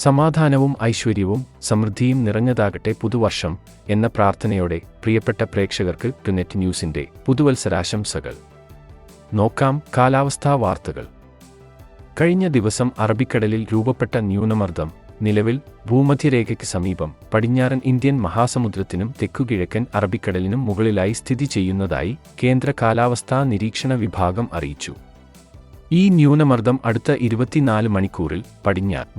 സമാധാനവും ഐശ്വര്യവും സമൃദ്ധിയും നിറഞ്ഞതാകട്ടെ പുതുവർഷം എന്ന പ്രാർത്ഥനയോടെ പ്രിയപ്പെട്ട പ്രേക്ഷകർക്ക് ടുനെറ്റ് ന്യൂസിന്റെ പുതുവത്സരാശംസകൾ. നോക്കാം കാലാവസ്ഥാ വാർത്തകൾ. കഴിഞ്ഞ ദിവസം അറബിക്കടലിൽ രൂപപ്പെട്ട ന്യൂനമർദ്ദം നിലവിൽ ഭൂമധ്യരേഖയ്ക്ക് സമീപം പടിഞ്ഞാറൻ ഇന്ത്യൻ മഹാസമുദ്രത്തിനും തെക്കുകിഴക്കൻ അറബിക്കടലിനും മുകളിലായി സ്ഥിതി ചെയ്യുന്നതായി കേന്ദ്ര കാലാവസ്ഥാ നിരീക്ഷണ വിഭാഗം അറിയിച്ചു. ഈ ന്യൂനമർദ്ദം അടുത്ത 24 മണിക്കൂറിൽ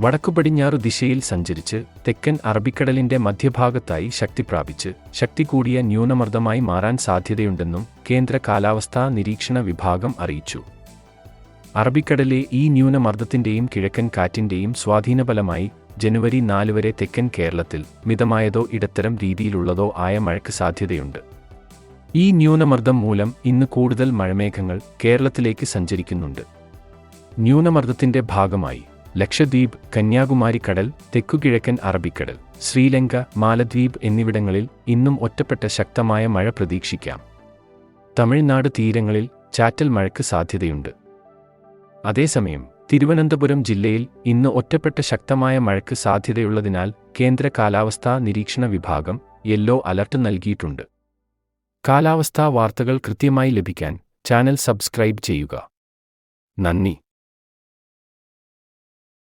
വടക്കുപടിഞ്ഞാറു ദിശയിൽ സഞ്ചരിച്ച് തെക്കൻ അറബിക്കടലിന്റെ മധ്യഭാഗത്തായി ശക്തി പ്രാപിച്ച് ശക്തി കൂടിയ ന്യൂനമർദ്ദമായി മാറാൻ സാധ്യതയുണ്ടെന്നും കേന്ദ്ര കാലാവസ്ഥാ നിരീക്ഷണ വിഭാഗം അറിയിച്ചു. അറബിക്കടലിലെ ഈ ന്യൂനമർദ്ദത്തിന്റെയും കിഴക്കൻ കാറ്റിന്റെയും സ്വാധീനഫലമായി ജനുവരി 4 വരെ തെക്കൻ കേരളത്തിൽ മിതമായതോ ഇടത്തരം രീതിയിലുള്ളതോ ആയ മഴയ്ക്ക് സാധ്യതയുണ്ട്. ഈ ന്യൂനമർദ്ദം മൂലം ഇന്ന് കൂടുതൽ മഴമേഘങ്ങൾ കേരളത്തിലേക്ക് സഞ്ചരിക്കുന്നുണ്ട്. ന്യൂനമർദ്ദത്തിന്റെ ഭാഗമായി ലക്ഷദ്വീപ്, കന്യാകുമാരി കടൽ, തെക്കുകിഴക്കൻ അറബിക്കടൽ, ശ്രീലങ്ക, മാലദ്വീപ് എന്നിവിടങ്ങളിൽ ഇന്നും ഒറ്റപ്പെട്ട ശക്തമായ മഴ പ്രതീക്ഷിക്കാം. തമിഴ്നാട് തീരങ്ങളിൽ ചാറ്റൽ മഴയ്ക്ക് സാധ്യതയുണ്ട്. അതേസമയം തിരുവനന്തപുരം ജില്ലയിൽ ഇന്ന് ഒറ്റപ്പെട്ട ശക്തമായ മഴയ്ക്ക് സാധ്യതയുള്ളതിനാൽ കേന്ദ്ര കാലാവസ്ഥാ നിരീക്ഷണ വിഭാഗം യെല്ലോ അലർട്ട് നൽകിയിട്ടുണ്ട്. കാലാവസ്ഥാ വാർത്തകൾ കൃത്യമായി ലഭിക്കാൻ ചാനൽ സബ്സ്ക്രൈബ് ചെയ്യുക. നന്ദി.